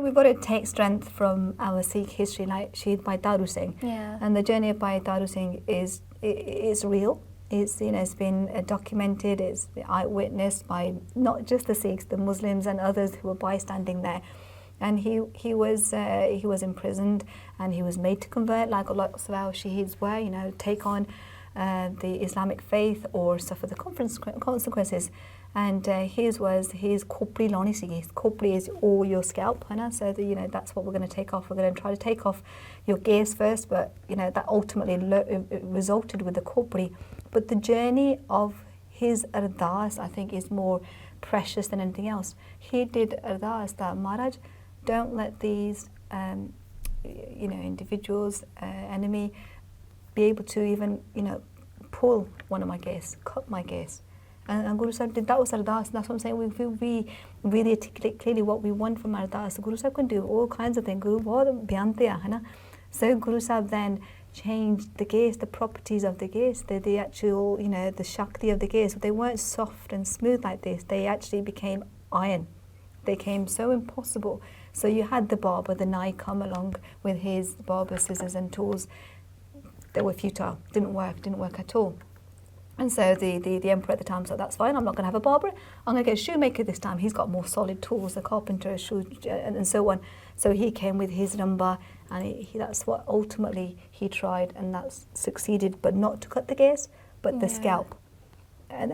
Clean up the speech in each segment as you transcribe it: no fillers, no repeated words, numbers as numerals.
think we've got to take strength from our Sikh history, like Shaheed Bhai Taru Singh. Yeah. And the journey of Bhai Taru Singh is real. It's been documented. It's eyewitnessed by not just the Sikhs, the Muslims and others who were bystanding there. And he was imprisoned, and he was made to convert, like lots of our Shaheeds were. Take on the Islamic faith or suffer the consequences. And his khopri lani si. His khopri is all your scalp, so that's what we're going to take off. We're going to try to take off your gears first, but that ultimately resulted with the khopri. But the journey of his ardas, I think, is more precious than anything else. He did ardas that Maharaj, don't let these individuals, enemy, be able to even pull one of my gears, cut my gears. And Guru Sahib did, that was ardas. That's what I'm saying. We really articulate clearly what we want from ardas. Guru Sahib can do all kinds of things. Guru bahut byan te hai na. So Guru Sahib then changed the gears, the properties of the gears, the actual, the shakti of the gears. They weren't soft and smooth like this. They actually became iron. They became so impossible. So you had the barber, the Nai, come along with his barber scissors and tools. They were futile. Didn't work at all. And so the emperor at the time said, that's fine, I'm not going to have a barber, I'm going to get a shoemaker this time. He's got more solid tools, a carpenter, a shoe, and so on. So he came with his number, and that's what ultimately he tried, and that's succeeded, but not to cut the gears, but the scalp. And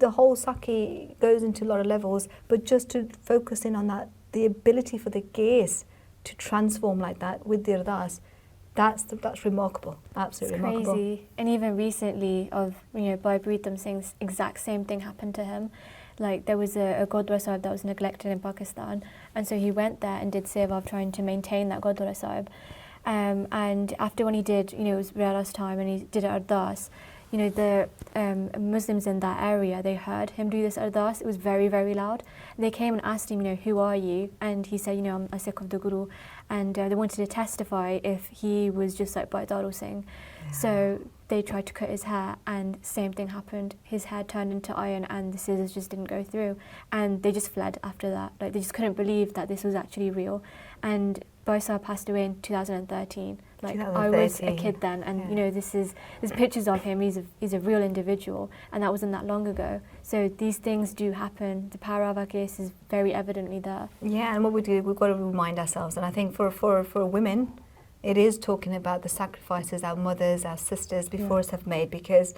the whole Saki goes into a lot of levels, but just to focus in on that, the ability for the gears to transform like that with the ardas, that's remarkable, absolutely remarkable. Crazy. And even recently, Bhai Preetam Singh's exact same thing happened to him. Like, there was a Gurdwara Sahib that was neglected in Pakistan, and so he went there and did seva of trying to maintain that Gurdwara Sahib. And after when he did, it was Riyala's time, and he did ardas, the Muslims in that area, they heard him do this ardas. It was very, very loud. They came and asked him, who are you? And he said, I'm a Sikh of the Guru. And they wanted to testify if he was just like Bhai Taru Singh. Yeah. So they tried to cut his hair, and same thing happened. His hair turned into iron, and the scissors just didn't go through. And they just fled after that. Like, they just couldn't believe that this was actually real. And Bhai Sahib passed away in 2013. Like, 2013. I was a kid then, and there's pictures of him. He's a real individual, and that wasn't that long ago. So these things do happen. The power of our case is very evidently there. Yeah, and what we do, we've got to remind ourselves. And I think for women, it is talking about the sacrifices our mothers, our sisters before us have made, because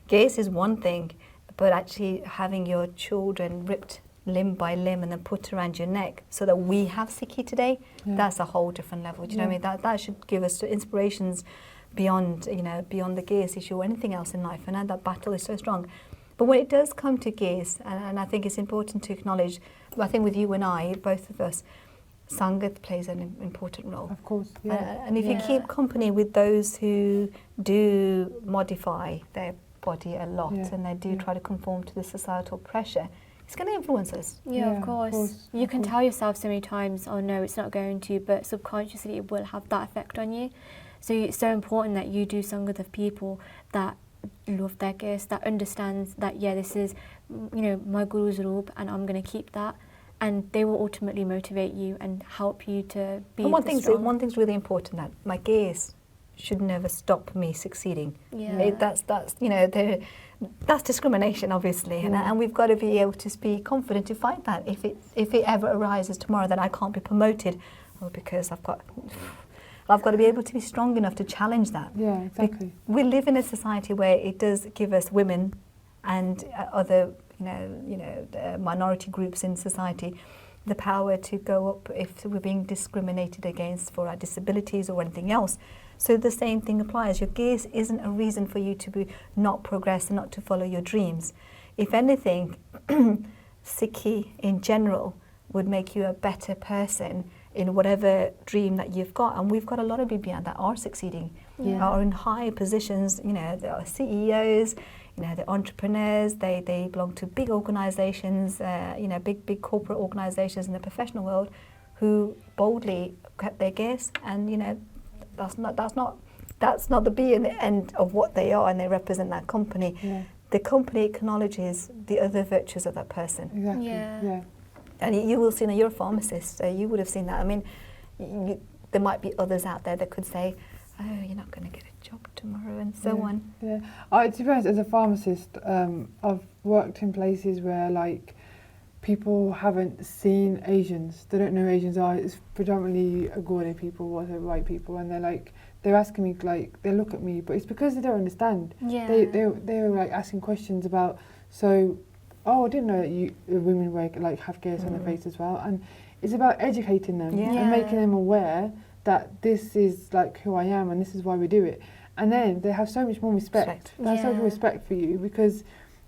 gaze is one thing, but actually having your children ripped limb by limb and then put around your neck so that we have Sikhi today, that's a whole different level. Do you know what I mean? That should give us inspirations beyond the gaze issue or anything else in life. And that battle is so strong. But when it does come to gaze, and I think it's important to acknowledge, I think with you and I, both of us, Sangat plays an important role. Of course, yeah. And if you keep company with those who do modify their body a lot and they do try to conform to the societal pressure, it's going to influence us. Yeah, of course. You can tell yourself so many times, oh no, it's not going to, but subconsciously it will have that effect on you. So it's so important that you do Sangat of people that love their gifts, that understands that, this is, my Guru's robe, and I'm going to keep that. And they will ultimately motivate you and help you to be strong. One thing's really important, that my gaze should never stop me succeeding. Yeah. That's discrimination, obviously, and we've got to be able to be confident to fight that. If it ever arises tomorrow that I can't be promoted, because I've got to be able to be strong enough to challenge that. Yeah, exactly. We live in a society where it does give us women and other minority groups in society the power to go up if we're being discriminated against for our disabilities or anything else. So the same thing applies. Your gaze isn't a reason for you to not progress and not to follow your dreams. If anything, Sikhi in general would make you a better person in whatever dream that you've got. And we've got a lot of Bibiyan that are succeeding, are in high positions, they are CEOs, they're entrepreneurs, they belong to big organizations, big corporate organizations in the professional world who boldly kept their gaze, and that's not the be and the end of what they are, and they represent that company. The company acknowledges the other virtues of that person. Exactly. Yeah. And you will see, now you're a pharmacist, so you would have seen that. I mean, there might be others out there that could say, oh, you're not going to get a job tomorrow, and so on. Yeah. To be honest, as a pharmacist, I've worked in places where, like, people haven't seen Asians. They don't know who Asians are. It's predominantly Agore people, white people, and they're asking me, like, they look at me, but it's because they don't understand. Yeah. They're like asking questions about, so, oh, I didn't know that women have gears on their face as well. And it's about educating them and making them aware that this is like who I am and this is why we do it. And then they have so much more respect. They have so much respect for you because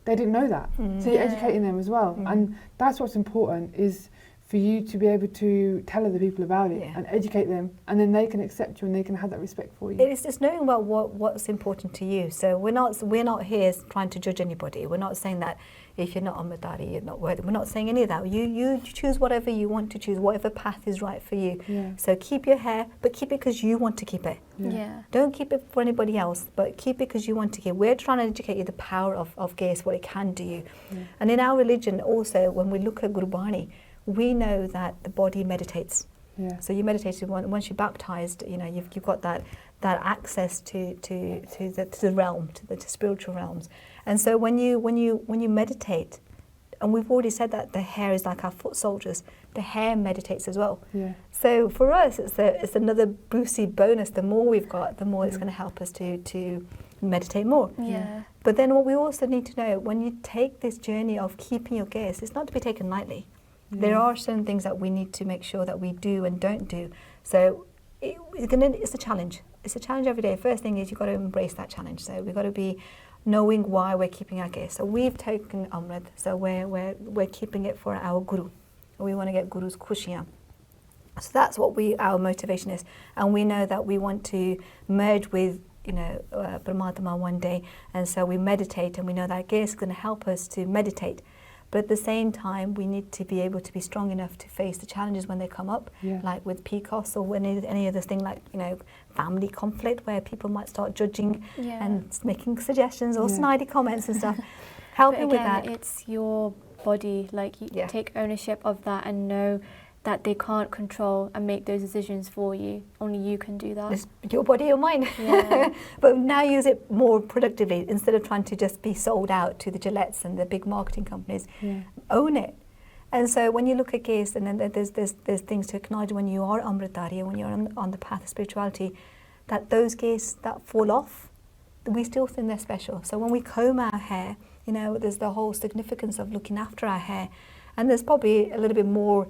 they didn't know that. So you're educating them as well. And that's what's important, is for you to be able to tell other people about it and educate them, and then they can accept you and they can have that respect for you. It's just knowing about what's important to you. So we're not here trying to judge anybody. We're not saying that if you're not Amritdhari, you're not worthy. We're not saying any of that. You choose whatever you want to choose, whatever path is right for you. Yeah. So keep your hair, but keep it because you want to keep it. Yeah. Don't keep it for anybody else, but keep it because you want to keep it. We're trying to educate you the power of gears, what it can do you. Yeah. And in our religion also, when we look at Gurbani, we know that the body meditates. Yeah. So you meditate once you're baptized. You know, you've got that access to the realm, to the spiritual realms. And so when you meditate, and we've already said that the hair is like our foot soldiers, the hair meditates as well. Yeah. So for us, it's another boosty bonus. The more we've got, the more it's going to help us to meditate more. Yeah. But then what we also need to know, when you take this journey of keeping your gaze, it's not to be taken lightly. There are certain things that we need to make sure that we do and don't do. So it's a challenge. It's a challenge every day. First thing is you've got to embrace that challenge. So we've got to be knowing why we're keeping our gaze. So we've taken Amrit, so we're keeping it for our Guru. We want to get Guru's khushiyan. So that's what our motivation is. And we know that we want to merge with Paramatma one day. And so we meditate, and we know that gaze is going to help us to meditate. But at the same time, we need to be able to be strong enough to face the challenges when they come up, like with PCOS or any other thing, like family conflict, where people might start judging and making suggestions or snidey comments and stuff. Helping with that. It's your body. Like, you take ownership of that and know that they can't control and make those decisions for you. Only you can do that. It's your body, your mind. Yeah. But now use it more productively instead of trying to just be sold out to the Gillettes and the big marketing companies. Yeah. Own it. And so when you look at gaze, and then there's things to acknowledge when you are Amritdhari and when you're on the path of spirituality, that those gaze that fall off, we still think they're special. So when we comb our hair, there's the whole significance of looking after our hair. And there's probably a little bit more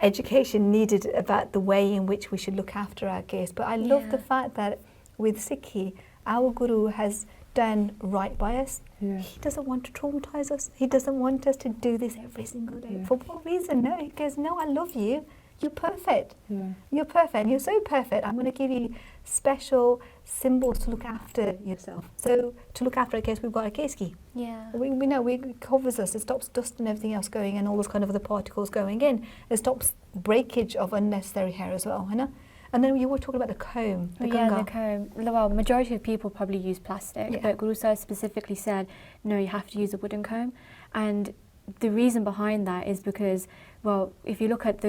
education needed about the way in which we should look after our gaze. But I love the fact that with Sikhi, our Guru has done right by us. Yeah. He doesn't want to traumatize us. He doesn't want us to do this every single day. Yeah. For what reason? No, he goes, no, I love you. You're perfect. Yeah. You're perfect. You're so perfect. I'm going to give you special symbols to look after yourself. So to look after, I guess we've got a keski. Yeah. We know it covers us. It stops dust and everything else going in, all those kind of other particles going in. It stops breakage of unnecessary hair as well, And then you were talking about the comb, the ganga. The comb. Well, majority of people probably use plastic, but Guru Sahib specifically said, no, you have to use a wooden comb. And the reason behind that is because, well, if you look at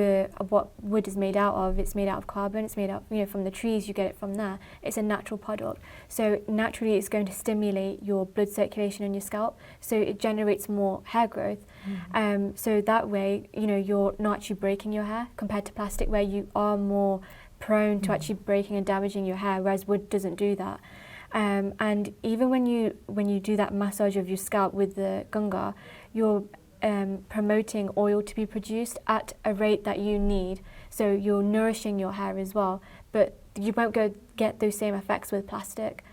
what wood is made out of, it's made out of carbon, it's made out, from the trees, you get it from there. It's a natural product. So naturally it's going to stimulate your blood circulation in your scalp, so it generates more hair growth. Mm-hmm. So that way, you're not actually breaking your hair compared to plastic, where you are more prone to actually breaking and damaging your hair, whereas wood doesn't do that. And even when you do that massage of your scalp with the ganga, you're promoting oil to be produced at a rate that you need. So you're nourishing your hair as well, but you won't get those same effects with plastic.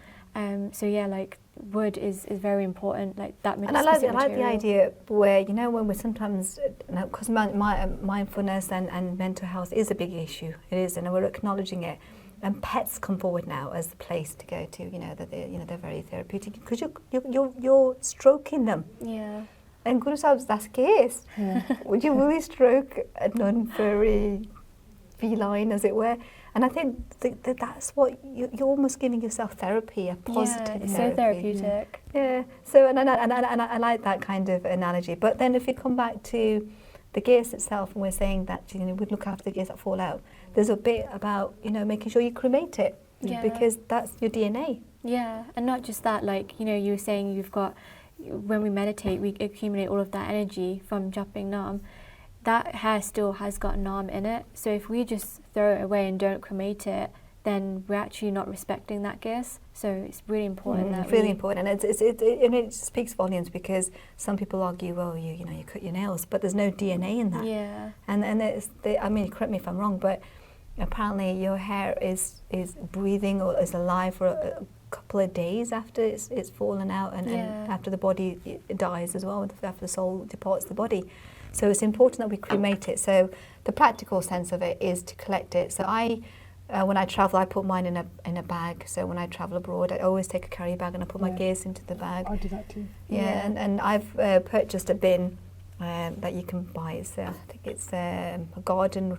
Wood is very important, like that. And I like the idea where, when we're sometimes, because mindfulness and mental health is a big issue. It is, and we're acknowledging it. And pets come forward now as the place to go to. That they're very therapeutic because you're stroking them. Yeah. And Guru Sahib's that's case. Yeah. Would you really stroke a non-furry feline, as it were? And I think that's what you're almost giving yourself therapy, a positive it's therapy. so therapeutic. Yeah. So and I like that kind of analogy. But then if you come back to the gas itself, when we're saying that, you know, we look after the gas that fall out, there's a bit about, you know, making sure you cremate it, because that's your DNA. Yeah, and not just that, like, you know, you were saying you've got, when we meditate, we accumulate all of that energy from jumping Naam. That hair still has got Naam in it, so if we just throw it away and don't cremate it, then we're actually not respecting that gas. So it's really important. It's really important, and it speaks volumes, because some people argue, well, you know, you cut your nails, but there's no DNA in that. Yeah. And I mean, correct me if I'm wrong, but apparently your hair is breathing or is alive for a couple of days after it's fallen out, and after the body dies as well, after the soul departs the body. So it's important that we cremate it. So the practical sense of it is to collect it. So when I travel, I put mine in a bag. So when I travel abroad, I always take a carry bag and I put my gears into the bag. I do that too. Yeah. And I've purchased a bin that you can buy. It's I think it's a garden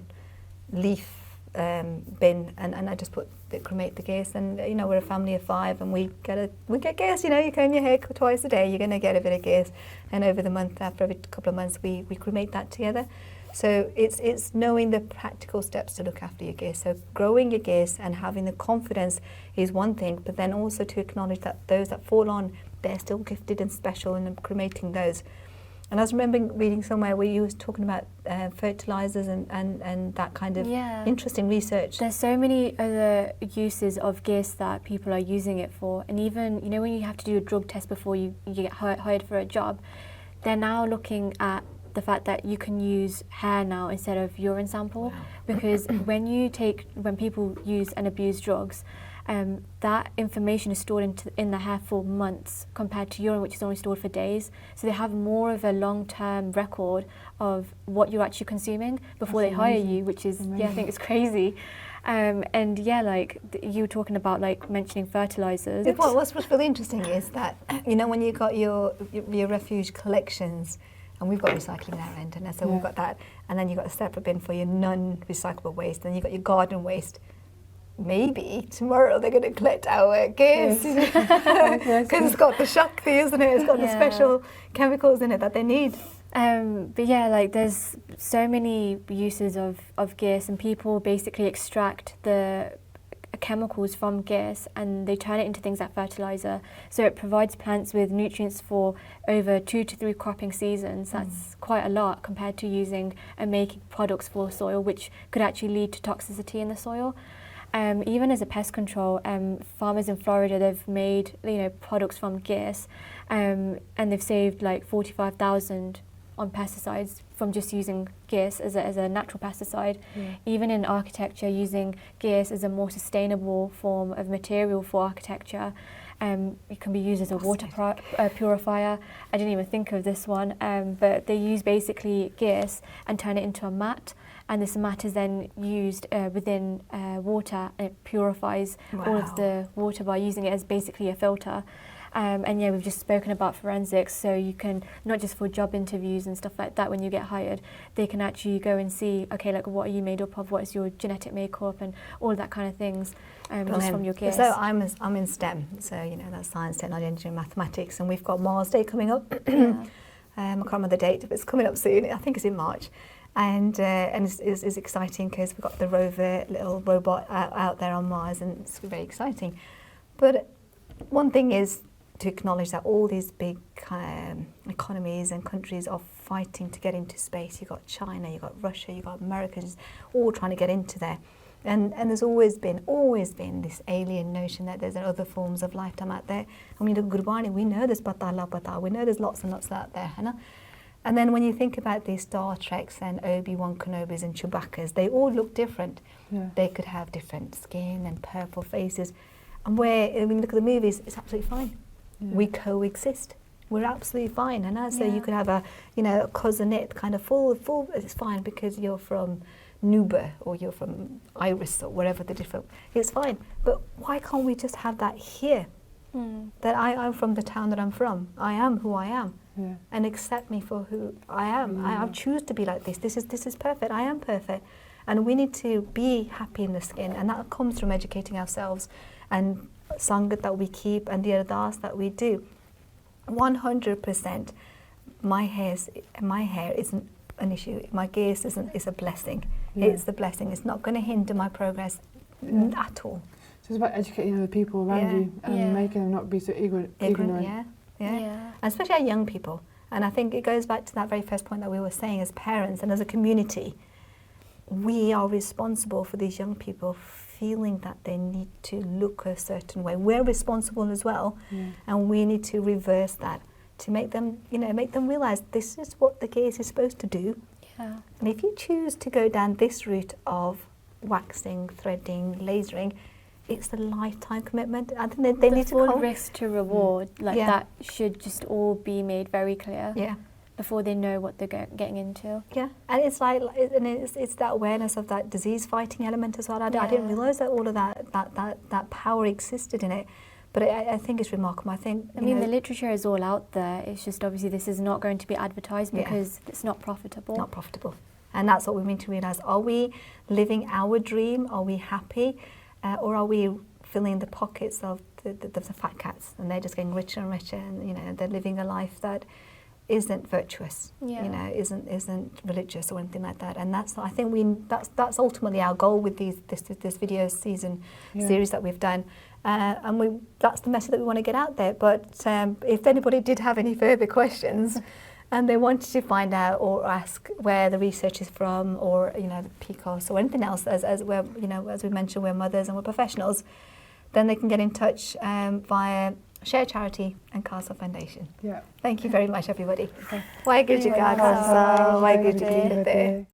leaf bin, and I just cremate the gears. And you know, we're a family of 5, and we get gears. You know, you comb your hair twice a day, you're going to get a bit of gears. And over the month, after every couple of months, we cremate that together. So it's knowing the practical steps to look after your gears. So growing your gears and having the confidence is one thing, but then also to acknowledge that those that fall on, they're still gifted and special, and cremating those. And I was remembering reading somewhere where you was talking about fertilizers and that kind of interesting research. There's so many other uses of gears that people are using it for. And even, you know, when you have to do a drug test before you get hired for a job, they're now looking at the fact that you can use hair now instead of urine sample, because when people use and abuse drugs, that information is stored in the hair for months compared to urine, which is only stored for days. So they have more of a long-term record of what you're actually consuming before they hire you, which is I think it's crazy. And like you were talking about, like mentioning fertilizers. What's really interesting is that, you know, when you got your refuge collections. And we've got recycling at our end, and so we've got that. And then you've got a separate bin for your non-recyclable waste. And you've got your garden waste. Maybe tomorrow they're going to collect our gears. Because it's got the Shakti, isn't it? It's got the special chemicals in it that they need. But yeah, like there's so many uses of gears, and people basically extract the chemicals from gears and they turn it into things like fertilizer. So it provides plants with nutrients for over 2 to 3 cropping seasons. That's quite a lot compared to using and making products for soil, which could actually lead to toxicity in the soil. Even as a pest control, farmers in Florida, they've made products from gears, and they've saved like 45,000 on pesticides from just using gears as a natural pesticide. Even in architecture, using gears as a more sustainable form of material for architecture. It can be used as a water purifier. I didn't even think of this one, but they use basically gears and turn it into a mat, and this mat is then used within water, and it purifies all of the water by using it as basically a filter. And yeah, we've just spoken about forensics, so you can, not just for job interviews and stuff like that, when you get hired, they can actually go and see, okay, like what are you made up of, what is your genetic makeup, and all that kind of things, just from your gears. So I'm in STEM, so that's science, technology, engineering, mathematics, and we've got Mars Day coming up. I can't remember the date, but it's coming up soon. I think it's in March. And it's exciting because we've got the rover, little robot out there on Mars, and it's very exciting. But one thing is to acknowledge that all these big economies and countries are fighting to get into space. You've got China, you've got Russia, you've got Americans, all trying to get into there. And there's always been this alien notion that there's other forms of lifetime out there. And we look at Gurdwara, we know there's Batala, we know there's lots and lots out there. And then when you think about these Star Treks and Obi-Wan Kenobis and Chewbacca's, they all look different. They could have different skin and purple faces. And when you look at the movies, it's absolutely fine. We coexist. We're absolutely fine. And so you could have a cousinette kind of full, it's fine because you're from Nuba or you're from Iris or wherever the different, it's fine. But why can't we just have that here? That I'm from the town that I'm from. I am who I am. And accept me for who I am. I choose to be like this. This is perfect. I am perfect. And we need to be happy in the skin. And that comes from educating ourselves and sangat that we keep and the ardaas that we do. 100%. My hair is an issue. My gaze is a blessing. Yeah. It's the blessing. It's not going to hinder my progress at all. So it's about educating other people around you and making them not be so ignorant. Yeah. And especially our young people. And I think it goes back to that very first point that we were saying, as parents and as a community, we are responsible for these young people feeling that they need to look a certain way. We're responsible as well, and we need to reverse that to make them, make them realise this is what the gaze is supposed to do. Yeah. And if you choose to go down this route of waxing, threading, lasering, it's a lifetime commitment. I think they need to full risk to reward, that should just all be made very clear. Yeah. Before they know what they're getting into. Yeah, and it's like, and it's that awareness of that disease fighting element as well. I didn't realise that all of that power existed in it, but I think it's remarkable. I mean, the literature is all out there. It's just obviously this is not going to be advertised because it's not profitable. Not profitable, and that's what we need to realise. Are we living our dream? Are we happy, or are we filling the pockets of the fat cats, and they're just getting richer and richer, and they're living a life that isn't virtuous, isn't religious or anything like that, and that's that's ultimately our goal with this video series that we've done, and that's the message that we want to get out there. But if anybody did have any further questions, and they wanted to find out or ask where the research is from, or the PCOS or anything else, as we're as we mentioned, we're mothers and we're professionals, then they can get in touch via Share Charity and Khalsa Foundation. Yeah. Thank you very much, everybody. Waheguru Ji Ka Khalsa, Waheguru Ji Ki Fateh.